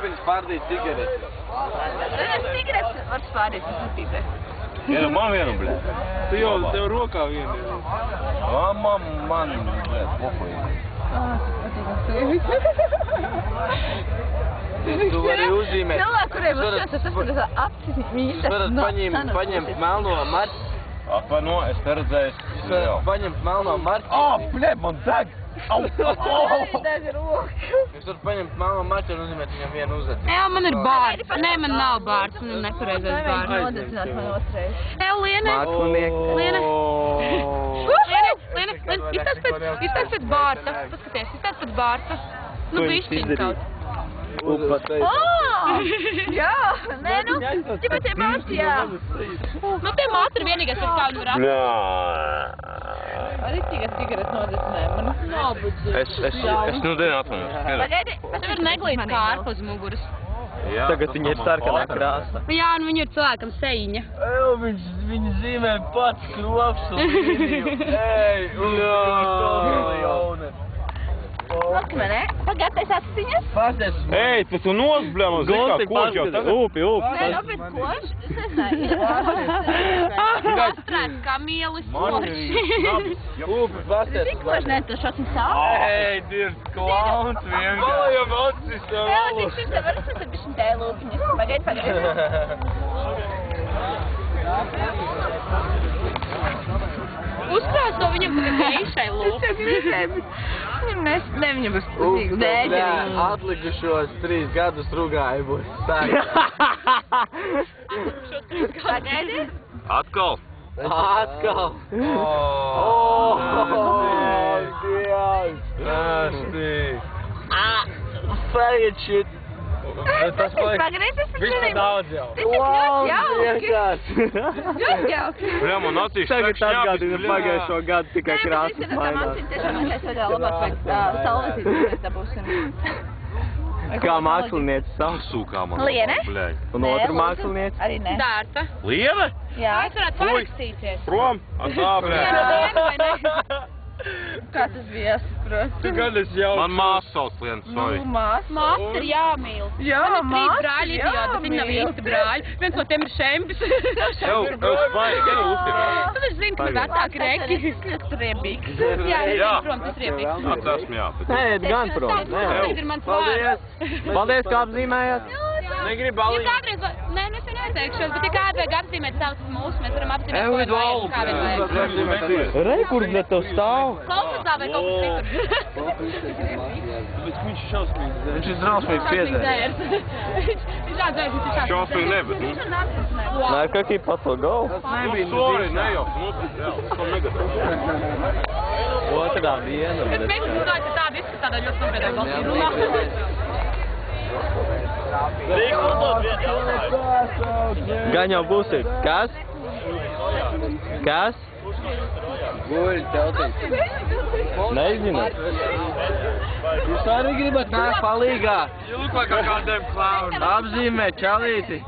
turpini spārdīt cigaretes. Cigaretes var spārdīt, tas nepīpē. Vienu man vienu, bļē. Tu jau tev rokā vienu. Man, bļē, pokoji. Tu vari uzzīmēt. Cilvēki, kuriem uzskatās, tas ir apsis mītas. Jūs varat paņemt melno marķi. Apano, es neredzēju. Jūs varat paņemt melno marķi. Bļē, man deg! Au! Deg roku. Jūs varat paņemt melno marķi un uzzīmēt viņam vienu uzadzi. Jā, man ir bārds. Nē, man nav bārds. Man ir nepareizais bārds. Nodedzināt man otrais. Liene! Liene! Liene! Izstāst pēc bārta. Paskaties, izstāst pēc bārta. Nu, bišķiņ kaut. Jā, nē, nu, ķipa tie māci, jā. Nu, tie māci ir vienīgais, kas kādu var atrast. Arī cigaretes nodedzinājumi, man nav budžets. Es nu dienu atvainojos. Pagaidi, Tev ir neglīta kārpa uz muguras. Tagad viņa ir sarkanā krāsa. Jā, un viņa ir cilvēkam sejiņa. Viņi zīmē pats krops un līniju. Ej, jauna. Nokmē, ne? Pagātais astiņas? Pasties. Ej, tas tu nosbļam uz zikā koši jau tagad. Upi. Nē, nopiet koši? Es nezināju. Astrāts kā mielis koši. Upi, pasties. Cik koši ne, tu šosim savu? Ej, dirds klauns vienkārši. Valajam acis tev Jā, tik šim te var uzsākt bišķiņ tēja lūpiņas. Pagaidi. Uzkrās to viņam geišai lūpiņai. Ne, viņam būs dēļi. Atlikušos 3 gadus rugāju būs sākt. Pagaidi. Atkal. Atkal. Dievs. Faggot shit. Tas paliek. Pagaidi, tas ir Viss daudz jau. Tas ir ļoti jauki. Ļoti jauki. Bļā, man acīs Tagad tak šņāpis, atgādina bļā. pagājušo gadu tikai krāsas mainās. Tiešām mēs vēl labāk vajag salvetīt, mēs dabūsim. Kā mākslinieci savu. Sūkā man. Liene? Bļā. Un otru mākslinieci. Arī ne. Dārta. Liene? Jā. Vai es varētu parakstīties? Prom? Atā, bļā. Liene vai ne? Kā tas bija jāsaprot? Tu gan esi jau. Man māsa sauc Liene, sorry. Māsa. Māsas ir jāmīl. Jā, Man ir 3 māsas brāļi idioti, bet viņi nav jāmīl. īsti brāļi. Viens no tiem ir šempis. Tev svaigi, tev uzticēt. Tad es zinu, ka ir vecāki reki. Tur riebīgs. Jā, es Jā. zinu, prom, tas riebīgs. Esmu jā. Nē, gan prom. Tagad ir mans vārds. Paldies, kā apzīmējāt. Negribu Ja balīt. kādreiz, nē, nu es jau neteikšos, bet ja kādreiz apzīmēt savus mūsu, mēs varam apzīmēt, ko Evid vajag, valdu. kā vien vajag. Re, kur ne tev stāv? Klausās vai kaut kas citur. Viņš ir šausmīgs. Viņš ir drausmīgi piedzērs. Viņš rādzēs, viņš ir šāds. Šausmīgi nebet. Nē, kakī paslogau. Sorry, nejauks. Jā, to negatavs. Otrā viena. Bet mēs mums kāds tāda izskatā, tādā ļoti nopietnā balsī runā. Gan jau būsi. Kas? Kas? Guļ, teltīs. Nezinu. Jūs arī gribat nākt palīgā? You look like a goddamn clown. Apzīmē čalīti.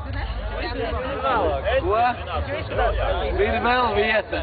Ko? Ir vēl vieta.